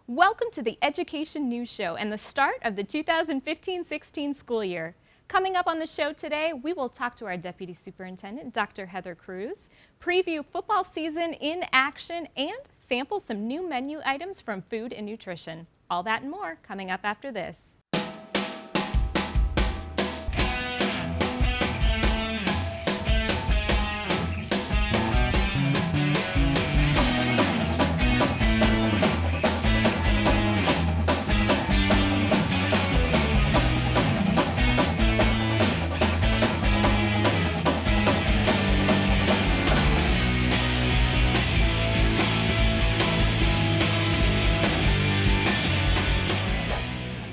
Welcome to the Education News Show and the start of the 2015-16 school year. Coming up on the show today, we will talk to our Deputy Superintendent, Dr. Heather Cruz, preview football season in action, and sample some new menu items from Food and Nutrition. All that and more coming up after this.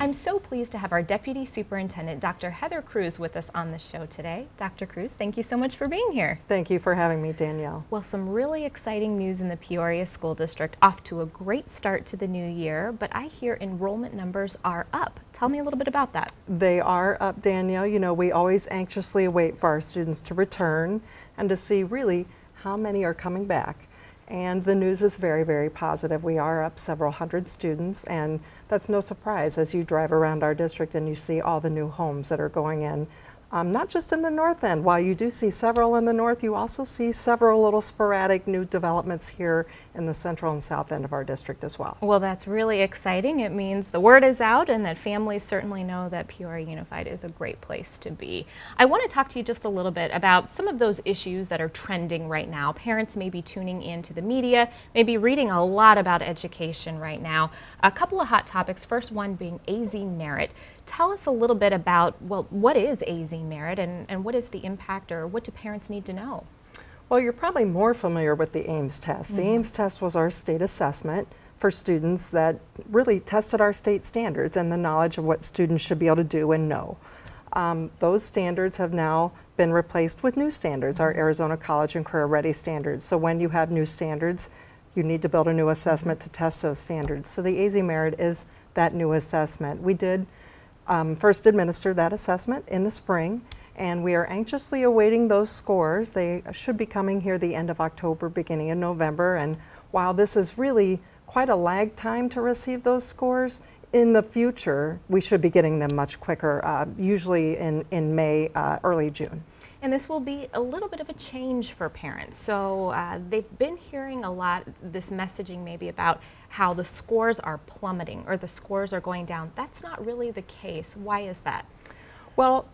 I'm so pleased to have our Deputy Superintendent, Dr. Heather Cruz, with us on the show today. Dr. Cruz, thank you so much for being here. Thank you for having me, Danielle. Well, some really exciting news in the Peoria School District. Off to a great start to the new year, but I hear enrollment numbers are up. Tell me a little bit about that. They are up, Danielle. You know, we always anxiously await for our students to return and to see really how many are coming back. And the news is very, very positive. We are up several hundred students, and that's no surprise as you drive around our district and you see all the new homes that are going in. Not just in the north end. While you do see several in the north, you also see several little sporadic new developments here in the central and south end of our district as well. Well, that's really exciting. It means the word is out and that families certainly know that Peoria Unified is a great place to be. I want to talk to you just a little bit about some of those issues that are trending right now. Parents may be tuning into the media, maybe reading a lot about education right now. A couple of hot topics, first one being AZ Merit. Tell us a little bit about, well, what is AZ Merit and what is the impact, or what do parents need to know? Well, you're probably more familiar with the AIMS test. The AIMS test was our state assessment for students that really tested our state standards and the knowledge of what students should be able to do and know. Those standards have now been replaced with new standards, our Arizona College and Career Ready standards. So when you have new standards, you need to build a new assessment to test those standards. So the AZ Merit is that new assessment. We did first administer that assessment in the spring, and we are anxiously awaiting those scores. They should be coming here the end of October, beginning of November, and while this is really quite a lag time to receive those scores, in the future we should be getting them much quicker, usually in May, early June. And this will be a little bit of a change for parents. So they've been hearing a lot, this messaging maybe about how the scores are plummeting or the scores are going down. That's not really the case. Why is that? Well,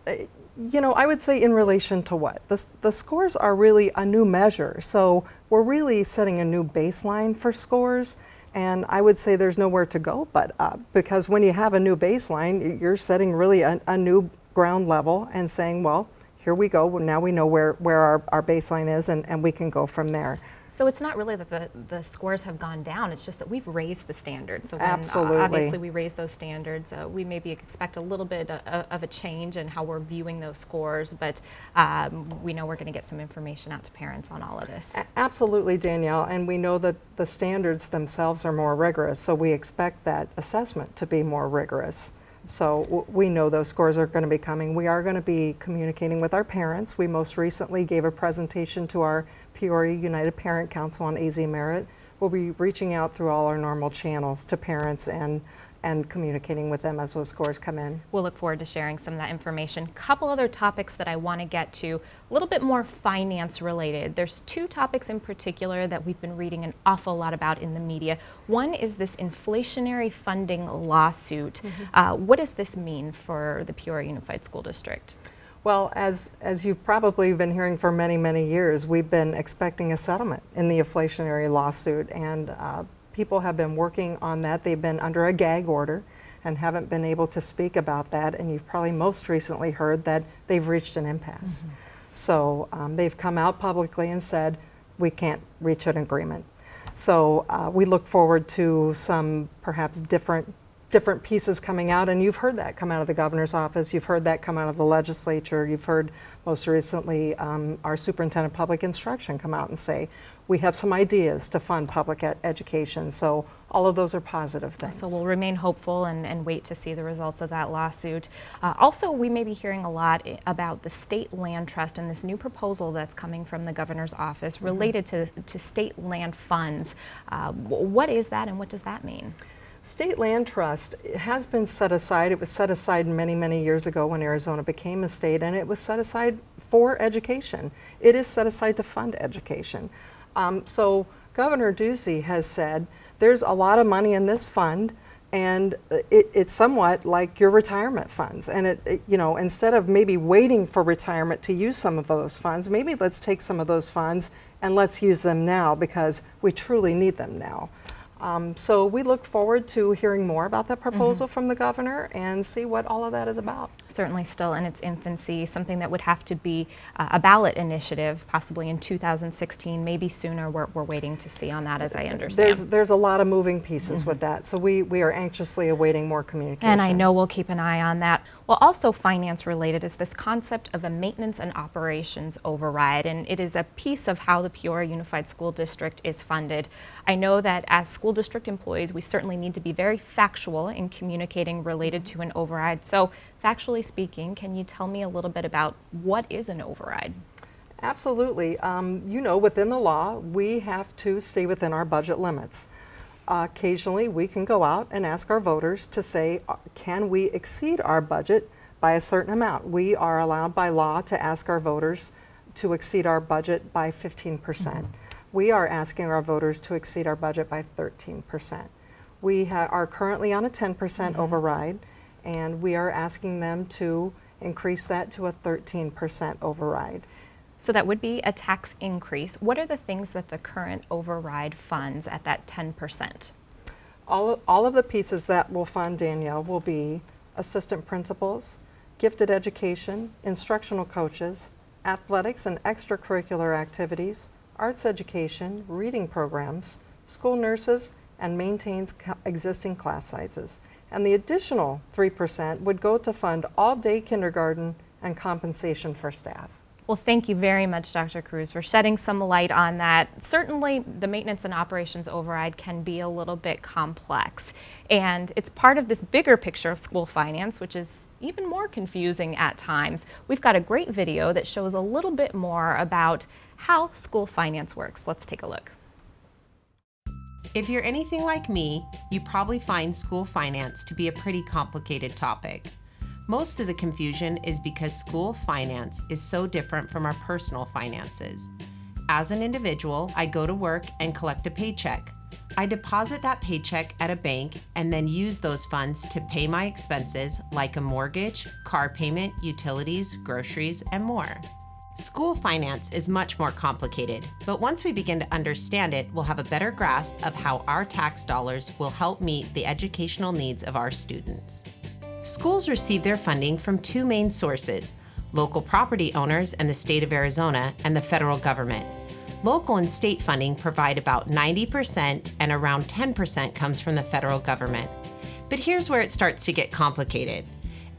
you know, I would say in relation to what? The scores are really a new measure. So we're really setting a new baseline for scores. And I would say there's nowhere to go but up, because when you have a new baseline, you're setting really a new ground level and saying, well, here we go. Now we know where our baseline is, and we can go from there. So it's not really that the scores have gone down, it's just that we've raised the standards. So when Absolutely. Obviously we raise those standards, we maybe expect a little bit of a change in how we're viewing those scores, but we know we're going to get some information out to parents on all of this. Absolutely, Danielle, and we know that the standards themselves are more rigorous, so we expect that assessment to be more rigorous. So we know those scores are going to be coming. We are going to be communicating with our parents. We most recently gave a presentation to our Peoria United Parent Council on AZ Merit. We'll be reaching out through all our normal channels to parents and communicating with them as those scores come in. We'll look forward to sharing some of that information. Couple other topics that I want to get to, a little bit more finance related. There's two topics in particular that we've been reading an awful lot about in the media. One is this inflationary funding lawsuit. What does this mean for the Peoria Unified School District? Well, as you've probably been hearing for many, many years, we've been expecting a settlement in the inflationary lawsuit, and people have been working on that. They've been under a gag order and haven't been able to speak about that, and you've probably most recently heard that they've reached an impasse. So they've come out publicly and said, we can't reach an agreement. So we look forward to some perhaps different pieces coming out, and you've heard that come out of the governor's office, you've heard that come out of the legislature, you've heard most recently our superintendent of public instruction come out and say, we have some ideas to fund public education. So all of those are positive things. So we'll remain hopeful and wait to see the results of that lawsuit. Also, we may be hearing a lot about the state land trust and this new proposal that's coming from the governor's office related to state land funds. What is that and what does that mean? State Land Trust has been set aside. It was set aside many, many years ago when Arizona became a state, and it was set aside for education. It is set aside to fund education. So Governor Ducey has said there's a lot of money in this fund, and it's somewhat like your retirement funds. And you know, instead of maybe waiting for retirement to use some of those funds, maybe let's take some of those funds and let's use them now because we truly need them now. So we look forward to hearing more about that proposal from the governor and see what all of that is about. Certainly still in its infancy, something that would have to be a ballot initiative, possibly in 2016, maybe sooner. We're waiting to see on that, as I understand. There's a lot of moving pieces with that, so we are anxiously awaiting more communication. And I know we'll keep an eye on that. Well, also finance related is this concept of a maintenance and operations override, and it is a piece of how the Peoria Unified School District is funded. I know that as school district employees, we certainly need to be very factual in communicating related to an override. So factually speaking, can you tell me a little bit about what is an override? Absolutely. You know, within the law, we have to stay within our budget limits. Occasionally, we can go out and ask our voters to say, can we exceed our budget by a certain amount? We are allowed by law to ask our voters to exceed our budget by 15%. We are asking our voters to exceed our budget by 13%. We are currently on a 10% override, and we are asking them to increase that to a 13% override. So that would be a tax increase. What are the things that the current override funds at that 10%? All of the pieces that will fund, Danielle, will be assistant principals, gifted education, instructional coaches, athletics and extracurricular activities, arts education, reading programs, school nurses, and maintains existing class sizes. And the additional 3% would go to fund all-day kindergarten and compensation for staff. Well, thank you very much, Dr. Cruz, for shedding some light on that. Certainly, the maintenance and operations override can be a little bit complex, and it's part of this bigger picture of school finance, which is even more confusing at times. We've got a great video that shows a little bit more about how school finance works. Let's take a look. If you're anything like me, you probably find school finance to be a pretty complicated topic. Most of the confusion is because school finance is so different from our personal finances. As an individual, I go to work and collect a paycheck. I deposit that paycheck at a bank and then use those funds to pay my expenses like a mortgage, car payment, utilities, groceries, and more. School finance is much more complicated, but once we begin to understand it, we'll have a better grasp of how our tax dollars will help meet the educational needs of our students. Schools receive their funding from two main sources: local property owners and the state of Arizona, and the federal government. Local and state funding provide about 90%, and around 10% comes from the federal government. But here's where it starts to get complicated.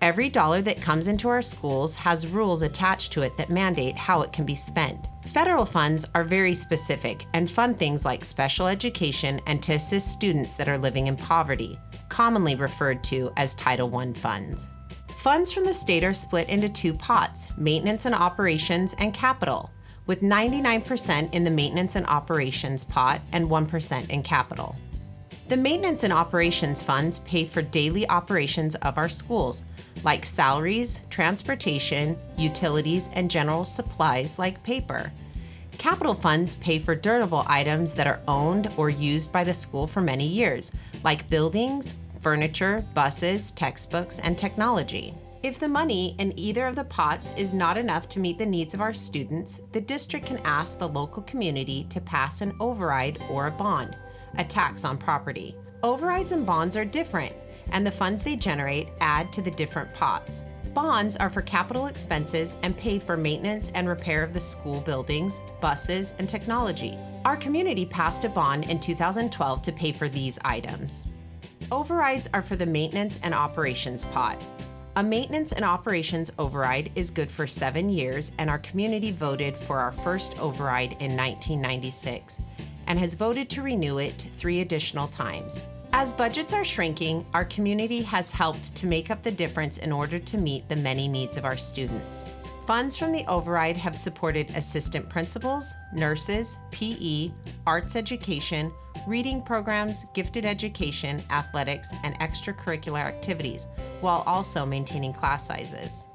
Every dollar that comes into our schools has rules attached to it that mandate how it can be spent. Federal funds are very specific and fund things like special education and to assist students that are living in poverty, commonly referred to as Title I funds. Funds from the state are split into two pots: maintenance and operations and capital, with 99% in the maintenance and operations pot and 1% in capital. The maintenance and operations funds pay for daily operations of our schools, like salaries, transportation, utilities, and general supplies like paper. Capital funds pay for durable items that are owned or used by the school for many years, like buildings, furniture, buses, textbooks, and technology. If the money in either of the pots is not enough to meet the needs of our students, the district can ask the local community to pass an override or a bond, a tax on property. Overrides and bonds are different, and the funds they generate add to the different pots. Bonds are for capital expenses and pay for maintenance and repair of the school buildings, buses, and technology. Our community passed a bond in 2012 to pay for these items. Overrides are for the maintenance and operations pot. A maintenance and operations override is good for 7 years, and our community voted for our first override in 1996 and has voted to renew it 3 additional times. As budgets are shrinking, our community has helped to make up the difference in order to meet the many needs of our students. Funds from the override have supported assistant principals, nurses, PE, arts education, reading programs, gifted education, athletics, and extracurricular activities, while also maintaining class sizes.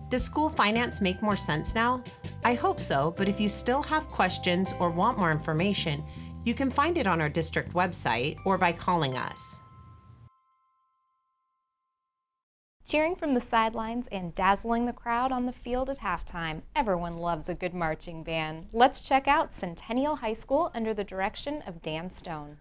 Does school finance make more sense now? I hope so, but if you still have questions or want more information, you can find it on our district website or by calling us. Cheering from the sidelines and dazzling the crowd on the field at halftime, everyone loves a good marching band. Let's check out Centennial High School under the direction of Dan Stone.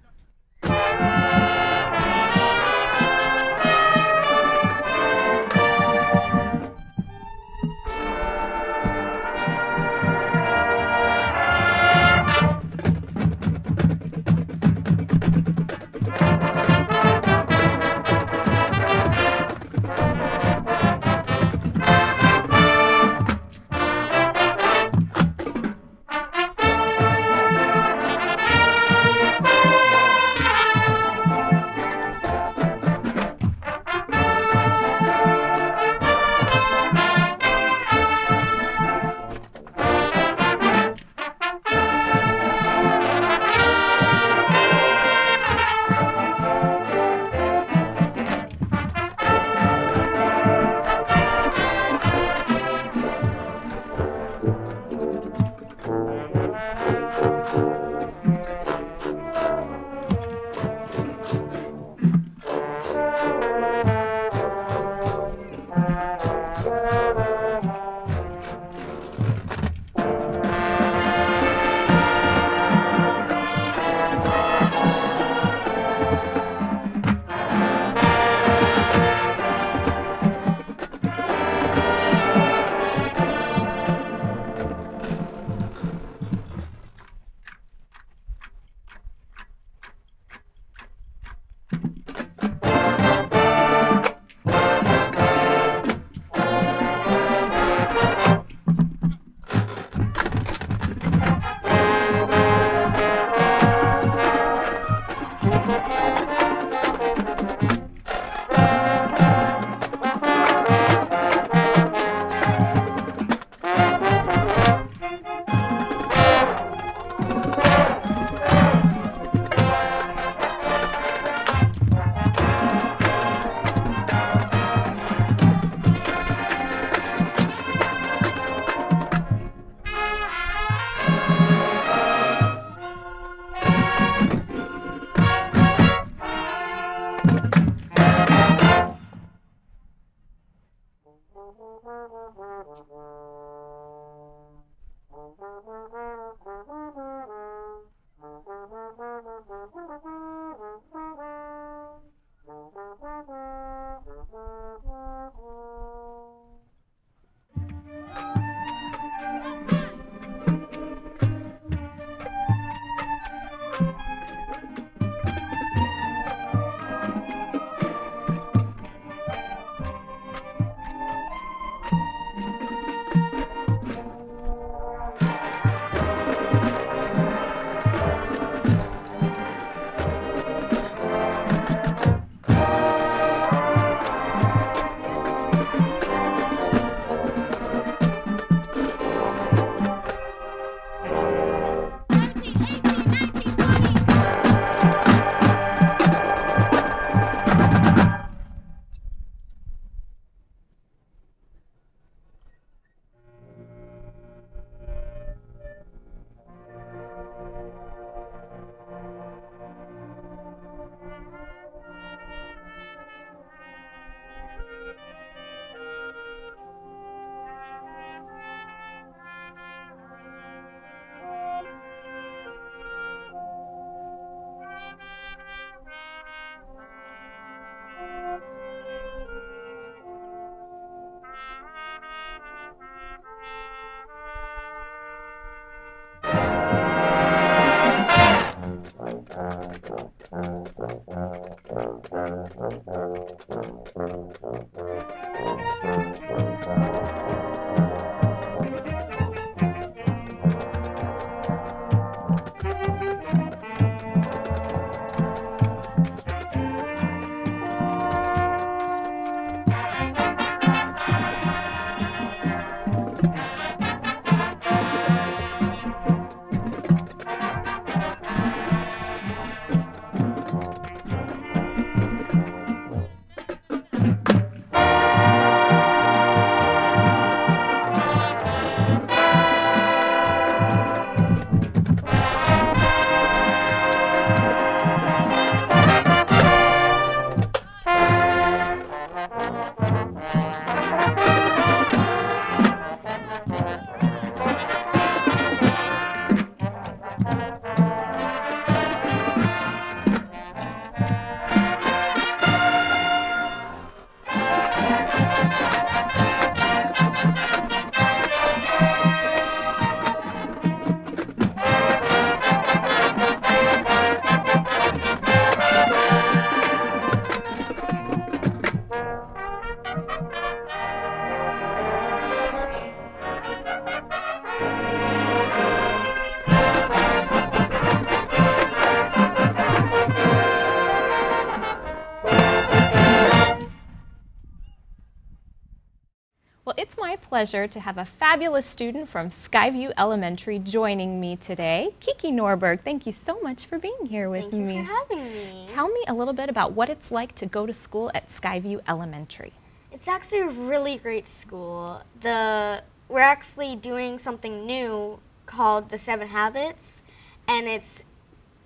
my pleasure to have a fabulous student from Skyview Elementary joining me today, Kiki Norberg. Thank you so much for being here with me. Thank you for having me. Tell me a little bit about what it's like to go to school at Skyview Elementary. It's actually a really great school. We're actually doing something new called the 7 Habits, and it's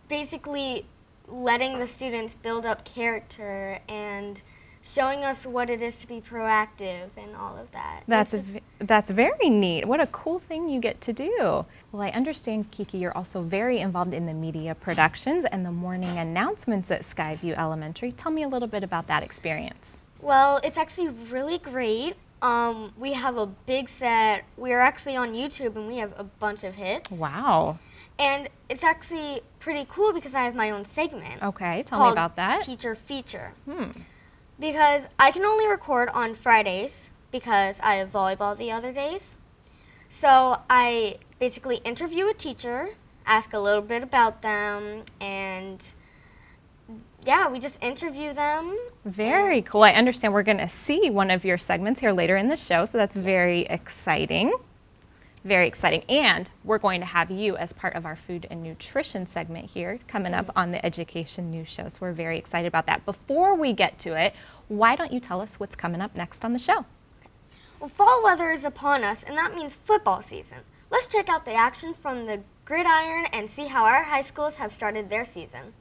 basically letting the students build up character and showing us what it is to be proactive and all of that. That's very neat. What a cool thing you get to do. Well, I understand, Kiki, you're also very involved in the media productions and the morning announcements at Skyview Elementary. Tell me a little bit about that experience. Well, it's actually really great. We have a big set. We're actually on YouTube and we have a bunch of hits. Wow. And it's actually pretty cool because I have my own segment. Okay, tell me called about that. Teacher Feature. Because I can only record on Fridays because I have volleyball the other days. So I basically interview a teacher, ask a little bit about them, and yeah, we just interview them. Very cool. I understand we're going to see one of your segments here later in the show, so that's very exciting. Very exciting. And we're going to have you as part of our food and nutrition segment here coming up on the Education News Show. So we're very excited about that. Before we get to it, why don't you tell us what's coming up next on the show? Well, fall weather is upon us, and that means football season. Let's check out the action from the gridiron and see how our high schools have started their season.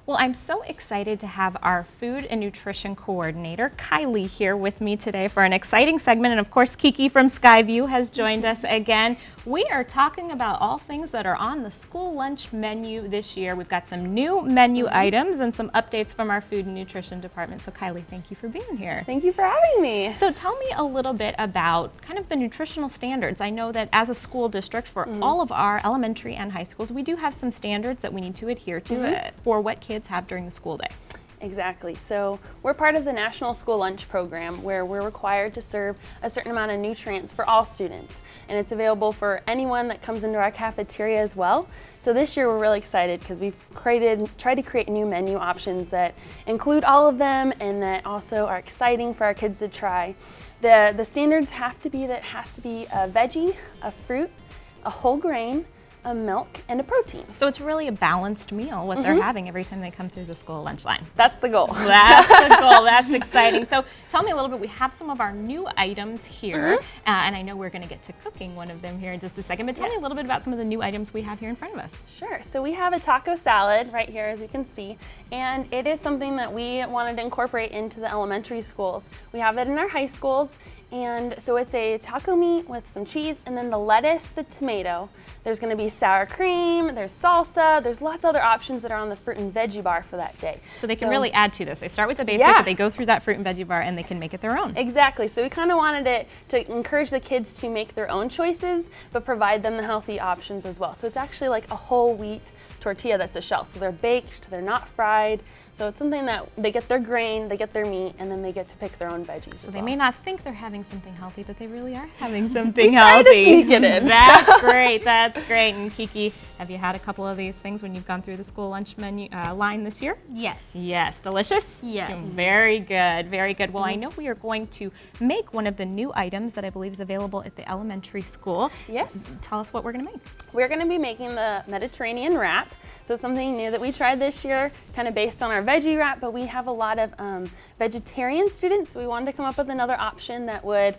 Well, I'm so excited to have our food and nutrition coordinator, Kylie, here with me today for an exciting segment. And of course, Kiki from Skyview has joined us again. We are talking about all things that are on the school lunch menu this year. We've got some new menu items and some updates from our food and nutrition department. So Kylie, thank you for being here. Thank you for having me. So tell me a little bit about kind of the nutritional standards. I know that as a school district for all of our elementary and high schools, we do have some standards that we need to adhere to for what kids have during the school day. Exactly. So we're part of the National School Lunch Program where we're required to serve a certain amount of nutrients for all students. And it's available for anyone that comes into our cafeteria as well. So this year we're really excited because we've tried to create new menu options that include all of them and that also are exciting for our kids to try. The standards have to be that it has to be a veggie, a fruit, a whole grain, a milk, and a protein. So it's really a balanced meal, what they're having every time they come through the school lunch line. That's the goal. That's the goal. That's exciting. So tell me a little bit. We have some of our new items here, and I know we're going to get to cooking one of them here in just a second, but tell me a little bit about some of the new items we have here in front of us. Sure. So we have a taco salad right here, as you can see, and it is something that we wanted to incorporate into the elementary schools. We have it in our high schools, and so it's a taco meat with some cheese, and then the lettuce, the tomato. There's going to be sour cream, there's salsa, there's lots of other options that are on the fruit and veggie bar for that day. So they can really add to this. They start with the basic, but they go through that fruit and veggie bar and they can make it their own. Exactly. So we kind of wanted it to encourage the kids to make their own choices, but provide them the healthy options as well. So it's actually like a whole wheat tortilla that's a shell. So they're baked, they're not fried. So it's something that they get their grain, they get their meat, and then they get to pick their own veggies. So as they well. may not think they're having something healthy, but they really are having something try healthy. to sneak it in, That's great. That's great. And Kiki, have you had a couple of these things when you've gone through the school lunch menu line this year? Yes. Yes. Delicious? Yes. Very good. Very good. Well, I know we are going to make one of the new items that I believe is available at the elementary school. Yes. Tell us what we're going to make. We're going to be making the Mediterranean wrap. So something new that we tried this year, kind of based on our veggie wrap, but we have a lot of vegetarian students, so we wanted to come up with another option that would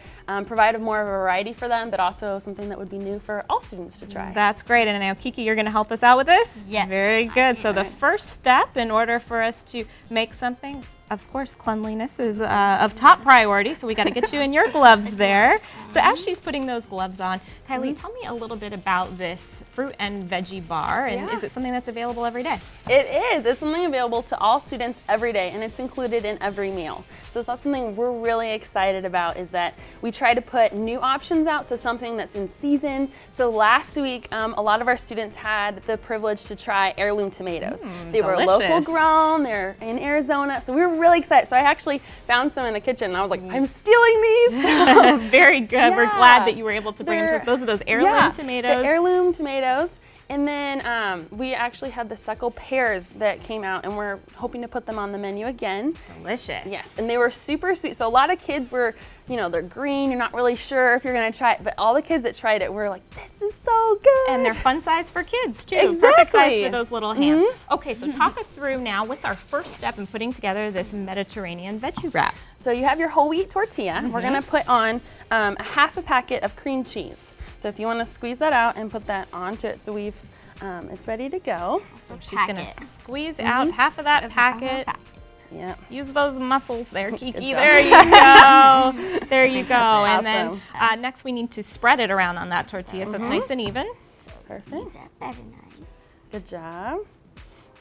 provide more of a variety for them, but also something that would be new for all students to try. That's great. And now, Kiki, you're going to help us out with this? Yes. Very good. So the first step in order for us to make something, of course, cleanliness is of top priority, so we got to get you in your gloves there. So as she's putting those gloves on, Kylie, tell me a little bit about this fruit and veggie bar, and Yeah. is it something that's available every day? It is. It's something available to all students every day, and it's included in every meal. So that's something we're really excited about, is that we try to put new options out, so something that's in season. So last week, a lot of our students had the privilege to try heirloom tomatoes. They were local delicious. grown, they're in Arizona, so we were really excited. So I actually found some in the kitchen, and I was like, I'm stealing these. Very good. We're Yeah. glad that you were able to bring them to us. They're- Those are those heirloom Yeah, tomatoes. The heirloom tomatoes. And then we actually had the suckle pears that came out, and we're hoping to put them on the menu again. Delicious. Yes, and they were super sweet. So a lot of kids were, they're green, you're not really sure if you're gonna try it, but all the kids that tried it were like, this is so good. And they're fun size for kids too. Perfect size Exactly. for those little hands. Okay, so talk us through now, what's our first step in putting together this Mediterranean veggie wrap? So you have your whole wheat tortilla. We're gonna put on a half a packet of cream cheese. So if you wanna squeeze that out and put that onto it, so it's ready to go. She's going to squeeze out half of that packet. Yeah. Use those muscles there, Kiki. Good job. There you go. There you go. And Awesome. then next we need to spread it around on that tortilla so it's nice and even. Perfect. Very nice. Good job.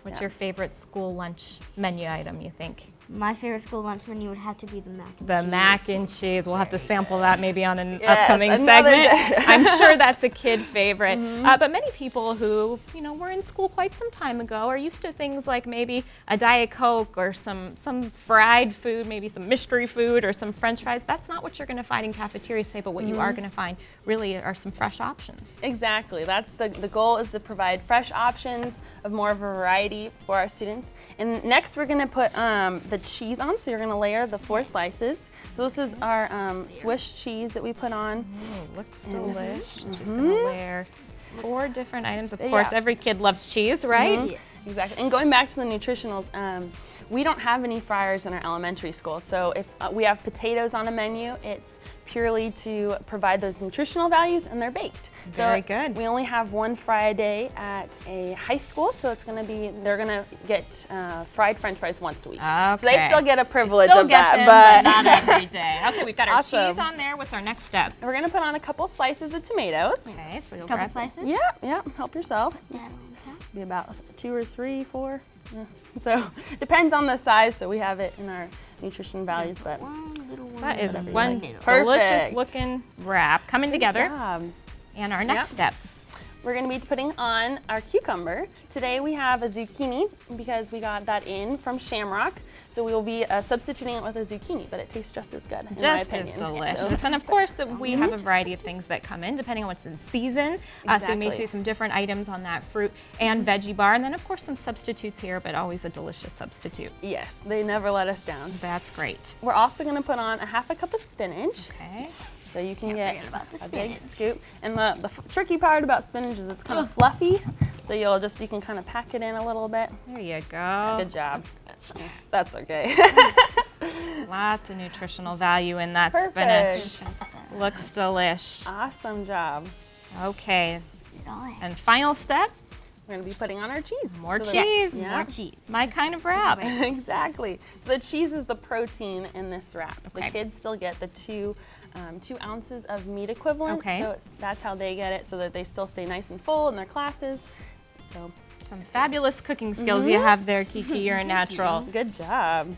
What's your favorite school lunch menu item, you think? My favorite school lunch menu would have to be the mac and The cheese. mac and cheese. We'll have to sample that maybe on an Yes, upcoming another segment. day. I'm sure that's a kid favorite. But many people who, were in school quite some time ago are used to things like maybe a Diet Coke or some fried food, maybe some mystery food or some French fries. That's not what you're going to find in cafeterias today, but what you are going to find really are some fresh options. Exactly. That's the goal, is to provide fresh options of more of a variety for our students. And next we're going to put the cheese on. So you're going to layer the 4 slices. So this is our Swiss cheese that we put on. Ooh, looks delicious. She's going to layer 4 different items. Of course, Yeah. every kid loves cheese, right? Exactly. And going back to the nutritionals, we don't have any fryers in our elementary school. So if we have potatoes on a menu, it's purely to provide those nutritional values, and they're baked. Very so good. We only have 1 fry a day at a high school, so they're gonna get fried French fries once a week. So they Okay. still get a privilege Still of get that, them, but not every day. Okay, we've got our Awesome. cheese on there. What's our next step? we're gonna put on a couple slices of tomatoes. Okay, so you'll Couple grab some. slices? Yeah, help yourself. Be about 2 or 3, 4. Yeah. So depends on the size. So we have it in our nutrition values, but One little one. That is whatever you one like. delicious Perfect. looking wrap coming together. Good job. And our next step. We're going to be putting on our cucumber. Today we have a zucchini because we got that in from Shamrock. So we will be substituting it with a zucchini, but it tastes just as good, in my Just as opinion. delicious. And of course, we have a variety of things that come in depending on what's in season. So you may Exactly. see some different items on that fruit and veggie bar. And then, of course, some substitutes here, but always a delicious substitute. Yes, they never let us down. That's great. We're also going to put on a half a cup of spinach. Okay. So you can get forget about the a big spinach. scoop. And the tricky part about spinach is it's kind of fluffy. So you can kind of pack it in a little bit. There you go. Good job. That's okay. Lots of nutritional value in that Perfect. spinach. Looks delish. Awesome job. Okay. It all in. And final step, We're going to be putting on our cheese. more So that- cheese. Yeah. More cheese. My kind of wrap. Exactly. So the cheese is the protein in this wrap. So Okay. the kids still get the 2 ounces of meat equivalent. Okay. So that's how they get it, so that they still stay nice and full in their classes. So Some fabulous cooking skills you have there, Kiki. You're a natural. good job.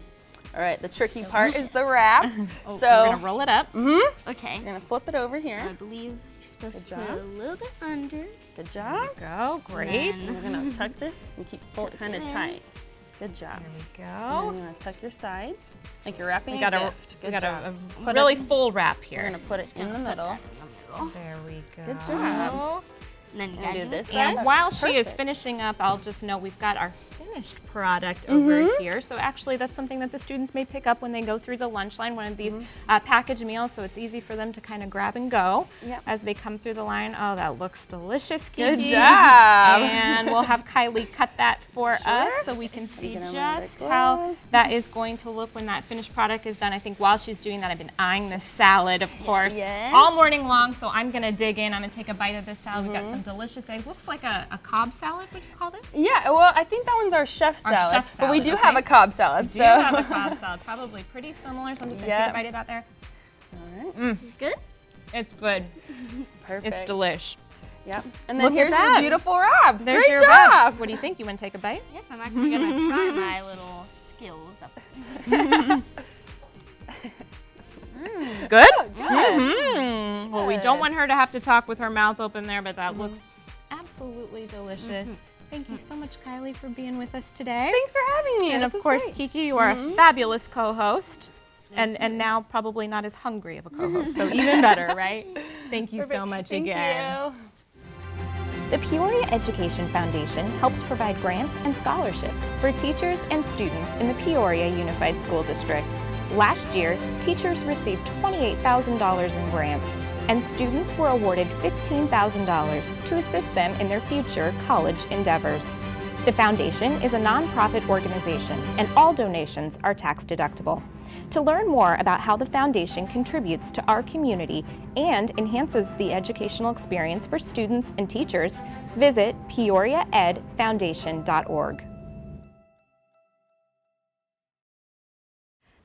All right, the tricky part is the wrap. Oh, So we're gonna roll it up. Okay. you're gonna flip it over I here. believe you're supposed Good to put it job. a little bit under. Good job. Go, great. And we're gonna tuck this and keep pull it kind of there. tight. Good job. There we And go. you're gonna tuck your sides like you're wrapping We a got a, gift. we Good got job. a Put really it- full wrap You're here. gonna put it in the middle. There we go. Good job. And then you And gotta do do this it. side. And while she is Perfect. finishing up, I'll just note we've got our finished product over here. So actually that's something that the students may pick up when they go through the lunch line, one of these package meals, so it's easy for them to kind of grab and go Yep. as they come through the line. Oh, that looks delicious, Good Kiki. job. And we'll have Kylie cut that for us so we can see Get 'em out of just the how glove. that is going to look when that finished product is done. I think while she's doing that, I've been eyeing this salad, of course, Yes. all morning long. So I'm going to dig in. I'm going to take a bite of this salad. We've got some delicious eggs. Looks like a Cobb salad, would you call this? Yeah, well, I think that one's our chef Our salad. chef But we salad, do okay. have a Cobb salad. Do So. have a Cobb salad, probably pretty similar. So I'm just gonna take Yep. a bite of that there. It's good? It's good. Perfect. It's delish. Yep. And then Look at here's that. your beautiful wrap. There's Great your job. wrap. What do you think? You want to take a bite? Yes, I'm actually gonna try my little skills up. Good? Good. Mm. Well, we don't Good. want her to have to talk with her mouth open there, but that looks absolutely delicious. Thank you so much, Kylie, for being with us today. Thanks for having me. And This of was course, great. Kiki, you are a fabulous co-host. And now probably not as hungry of a co-host, so even better, right? Thank you so much Thank again. you. The Peoria Education Foundation helps provide grants and scholarships for teachers and students in the Peoria Unified School District. Last year, teachers received $28,000 in grants, and students were awarded $15,000 to assist them in their future college endeavors. The foundation is a nonprofit organization, and all donations are tax deductible. To learn more about how the foundation contributes to our community and enhances the educational experience for students and teachers, visit peoriaedfoundation.org.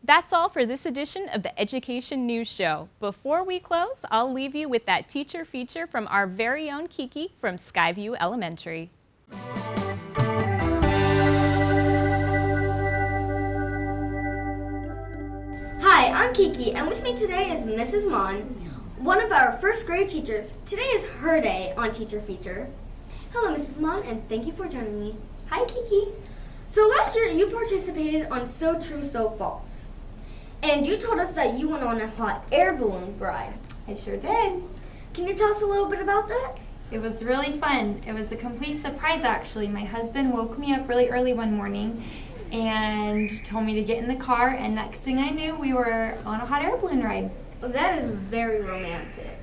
That's all for this edition of the Education News Show. Before we close, I'll leave you with that teacher feature from our very own Kiki from Skyview Elementary. Hi, I'm Kiki, and with me today is Mrs. Mon, one of our first grade teachers. Today is her day on Teacher Feature. Hello, Mrs. Mon, and thank you for joining me. Hi, Kiki. So last year you participated on So True, So False, and you told us that you went on a hot air balloon ride. I sure did. Can you tell us a little bit about that? It was really fun. It was a complete surprise, actually. My husband woke me up really early one morning and told me to get in the car, and next thing I knew, we were on a hot air balloon ride. Well, that is very romantic.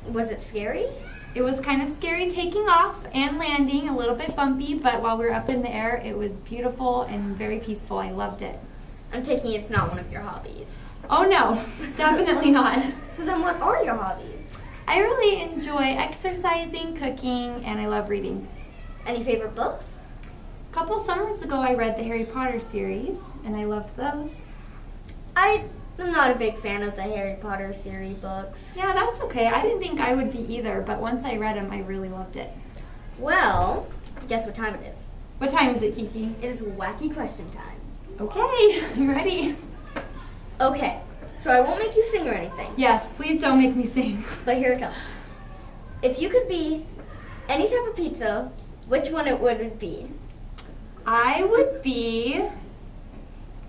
Was it scary? It was kind of scary taking off and landing, a little bit bumpy, but while we were up in the air, it was beautiful and very peaceful. I loved it. I'm taking it's not one of your hobbies. Oh no, definitely not. So then what are your hobbies? I really enjoy exercising, cooking, and I love reading. Any favorite books? A couple summers ago, I read the Harry Potter series, and I loved those. I'm not a big fan of the Harry Potter series books. Yeah, that's okay. I didn't think I would be either, but once I read them, I really loved it. Well, guess what time it is? What time is it, Kiki? It is wacky question time. Okay, I'm ready. Okay, so I won't make you sing or anything, Yes, please don't make me sing. but here it comes. If you could be any type of pizza, which one would it be? I would be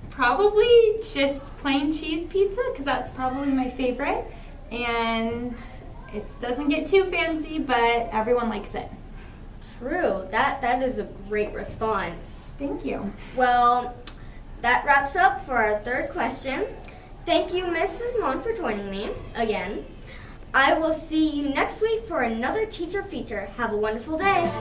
probably just plain cheese pizza, because that's probably my favorite. And it doesn't get too fancy, but everyone likes it. True, that is a great response. Thank you. Well, that wraps up for our third question. Thank you, Mrs. Mon, for joining me again. I will see you next week for another teacher feature. Have a wonderful day.